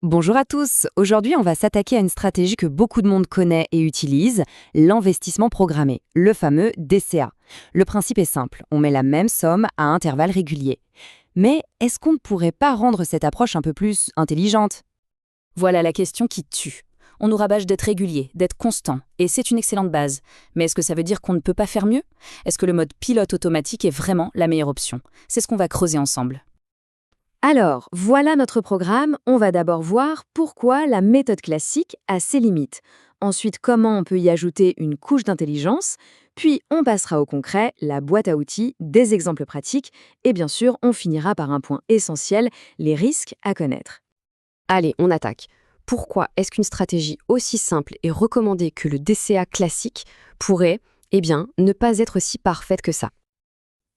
Bonjour à tous, aujourd'hui on va s'attaquer à une stratégie que beaucoup de monde connaît et utilise, l'investissement programmé, le fameux DCA. Le principe est simple, on met la même somme à intervalles réguliers. Mais est-ce qu'on ne pourrait pas rendre cette approche un peu plus intelligente? Voilà la question qui tue. On nous rabâche d'être régulier, d'être constant, et c'est une excellente base. Mais est-ce que ça veut dire qu'on ne peut pas faire mieux? Est-ce que le mode pilote automatique est vraiment la meilleure option? C'est ce qu'on va creuser ensemble. Alors, voilà notre programme. On va d'abord voir pourquoi la méthode classique a ses limites. Ensuite, comment on peut y ajouter une couche d'intelligence. Puis, on passera au concret, la boîte à outils, des exemples pratiques. Et bien sûr, on finira par un point essentiel, les risques à connaître. Allez, on attaque. Pourquoi est-ce qu'une stratégie aussi simple et recommandée que le DCA classique pourrait, ne pas être si parfaite que ça?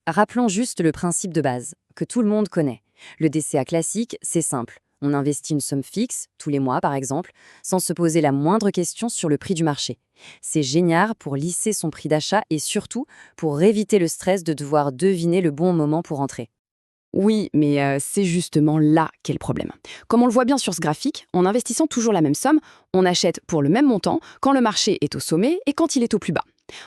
Rappelons juste le principe de base, que tout le monde connaît. Le DCA classique, c'est simple. On investit une somme fixe, tous les mois par exemple, sans se poser la moindre question sur le prix du marché. C'est génial pour lisser son prix d'achat et surtout pour éviter le stress de devoir deviner le bon moment pour entrer. Oui, mais c'est justement là qu'est le problème. Comme on le voit bien sur ce graphique, en investissant toujours la même somme, on achète pour le même montant quand le marché est au sommet et quand il est au plus bas.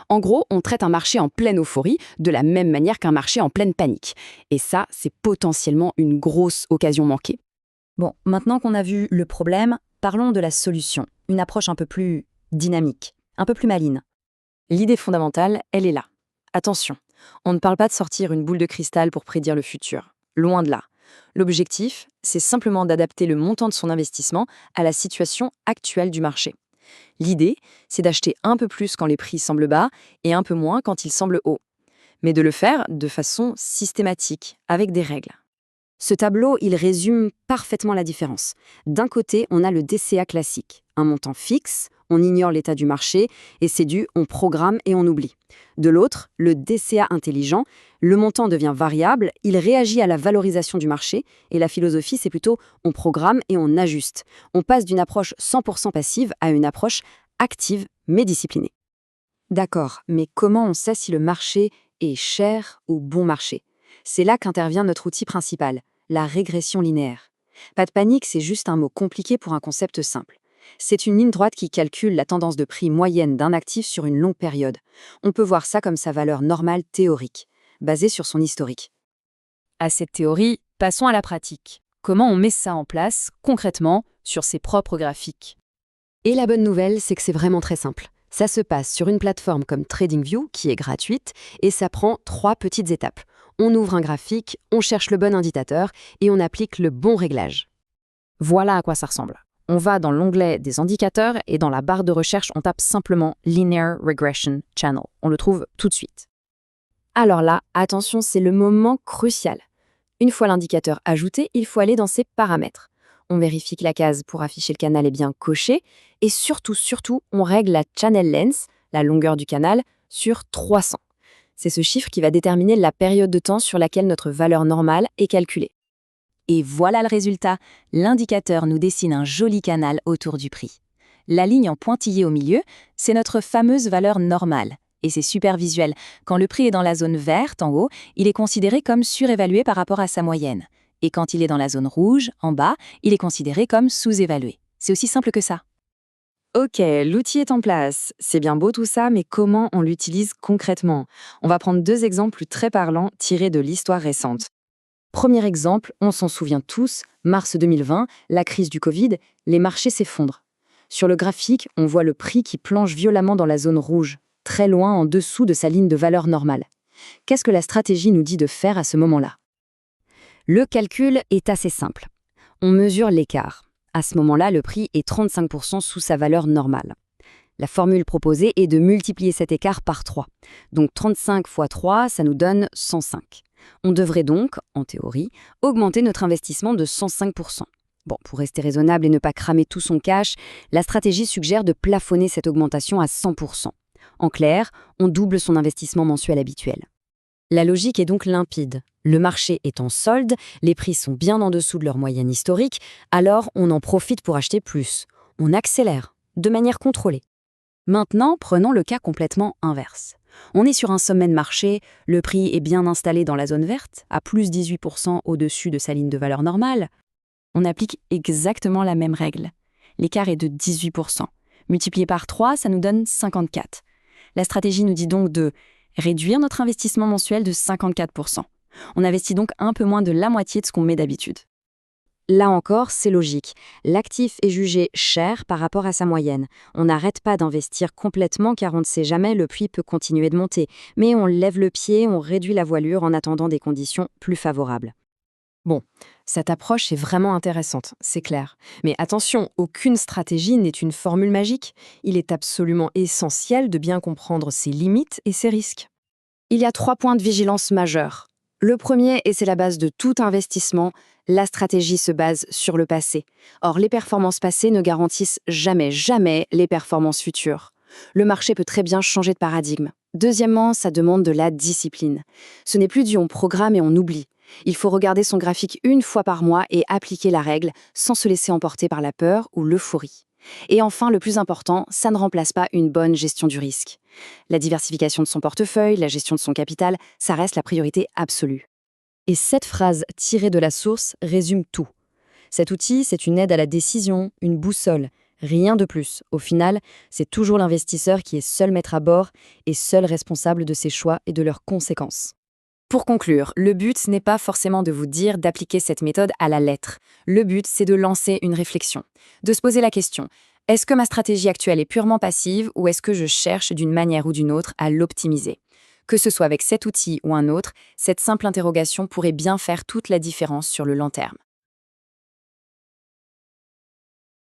En gros, on traite un marché en pleine euphorie de la même manière qu'un marché en pleine panique. Et ça, c'est potentiellement une grosse occasion manquée. Bon, maintenant qu'on a vu le problème, parlons de la solution. Une approche un peu plus dynamique, un peu plus maligne. L'idée fondamentale, elle est là. Attention, on ne parle pas de sortir une boule de cristal pour prédire le futur. Loin de là. L'objectif, c'est simplement d'adapter le montant de son investissement à la situation actuelle du marché. L'idée, c'est d'acheter un peu plus quand les prix semblent bas et un peu moins quand ils semblent hauts. Mais de le faire de façon systématique, avec des règles. Ce tableau, il résume parfaitement la différence. D'un côté, on a le DCA classique, un montant fixe, on ignore l'état du marché, et c'est du on programme et on oublie. De l'autre, le DCA intelligent, le montant devient variable, il réagit à la valorisation du marché, et la philosophie, c'est plutôt on programme et on ajuste. On passe d'une approche 100% passive à une approche active mais disciplinée. D'accord, mais comment on sait si le marché est cher ou bon marché? C'est là qu'intervient notre outil principal, la régression linéaire. Pas de panique, c'est juste un mot compliqué pour un concept simple. C'est une ligne droite qui calcule la tendance de prix moyenne d'un actif sur une longue période. On peut voir ça comme sa valeur normale théorique, basée sur son historique. À cette théorie, passons à la pratique. Comment on met ça en place, concrètement, sur ses propres graphiques? Et la bonne nouvelle, c'est que c'est vraiment très simple. Ça se passe sur une plateforme comme TradingView, qui est gratuite, et ça prend 3 petites étapes. On ouvre un graphique, on cherche le bon indicateur et on applique le bon réglage. Voilà à quoi ça ressemble. On va dans l'onglet des indicateurs et dans la barre de recherche, on tape simplement Linear Regression Channel. On le trouve tout de suite. Alors là, attention, c'est le moment crucial. Une fois l'indicateur ajouté, il faut aller dans ses paramètres. On vérifie que la case pour afficher le canal est bien cochée et surtout, on règle la channel length, la longueur du canal, sur 300. C'est ce chiffre qui va déterminer la période de temps sur laquelle notre valeur normale est calculée. Et voilà le résultat. L'indicateur nous dessine un joli canal autour du prix. La ligne en pointillé au milieu, c'est notre fameuse valeur normale. Et c'est super visuel. Quand le prix est dans la zone verte, en haut, il est considéré comme surévalué par rapport à sa moyenne. Et quand il est dans la zone rouge, en bas, il est considéré comme sous-évalué. C'est aussi simple que ça. Ok, l'outil est en place. C'est bien beau tout ça, mais comment on l'utilise concrètement? On va prendre 2 exemples très parlants tirés de l'histoire récente. Premier exemple, on s'en souvient tous, mars 2020, la crise du Covid, les marchés s'effondrent. Sur le graphique, on voit le prix qui plonge violemment dans la zone rouge, très loin en dessous de sa ligne de valeur normale. Qu'est-ce que la stratégie nous dit de faire à ce moment-là? Le calcul est assez simple. On mesure l'écart. À ce moment-là, le prix est 35% sous sa valeur normale. La formule proposée est de multiplier cet écart par 3. Donc 35 fois 3, ça nous donne 105. On devrait donc, en théorie, augmenter notre investissement de 105%. Bon, pour rester raisonnable et ne pas cramer tout son cash, la stratégie suggère de plafonner cette augmentation à 100%. En clair, on double son investissement mensuel habituel. La logique est donc limpide. Le marché est en solde, les prix sont bien en dessous de leur moyenne historique, alors on en profite pour acheter plus. On accélère, de manière contrôlée. Maintenant, prenons le cas complètement inverse. On est sur un sommet de marché, le prix est bien installé dans la zone verte, à plus 18% au-dessus de sa ligne de valeur normale. On applique exactement la même règle. L'écart est de 18%. Multiplié par 3, ça nous donne 54. La stratégie nous dit donc de réduire notre investissement mensuel de 54%. On investit donc un peu moins de la moitié de ce qu'on met d'habitude. Là encore, c'est logique. L'actif est jugé cher par rapport à sa moyenne. On n'arrête pas d'investir complètement car on ne sait jamais, le prix peut continuer de monter. Mais on lève le pied, on réduit la voilure en attendant des conditions plus favorables. Bon, cette approche est vraiment intéressante, c'est clair. Mais attention, aucune stratégie n'est une formule magique. Il est absolument essentiel de bien comprendre ses limites et ses risques. Il y a 3 points de vigilance majeurs. Le premier, et c'est la base de tout investissement, la stratégie se base sur le passé. Or, les performances passées ne garantissent jamais les performances futures. Le marché peut très bien changer de paradigme. Deuxièmement, ça demande de la discipline. Ce n'est plus du on programme et on oublie. Il faut regarder son graphique une fois par mois et appliquer la règle sans se laisser emporter par la peur ou l'euphorie. Et enfin, le plus important, ça ne remplace pas une bonne gestion du risque. La diversification de son portefeuille, la gestion de son capital, ça reste la priorité absolue. Et cette phrase tirée de la source résume tout. Cet outil, c'est une aide à la décision, une boussole. Rien de plus. Au final, c'est toujours l'investisseur qui est seul maître à bord et seul responsable de ses choix et de leurs conséquences. Pour conclure, le but n'est pas forcément de vous dire d'appliquer cette méthode à la lettre. Le but, c'est de lancer une réflexion, de se poser la question: est-ce que ma stratégie actuelle est purement passive ou est-ce que je cherche d'une manière ou d'une autre à l'optimiser? Que ce soit avec cet outil ou un autre, cette simple interrogation pourrait bien faire toute la différence sur le long terme.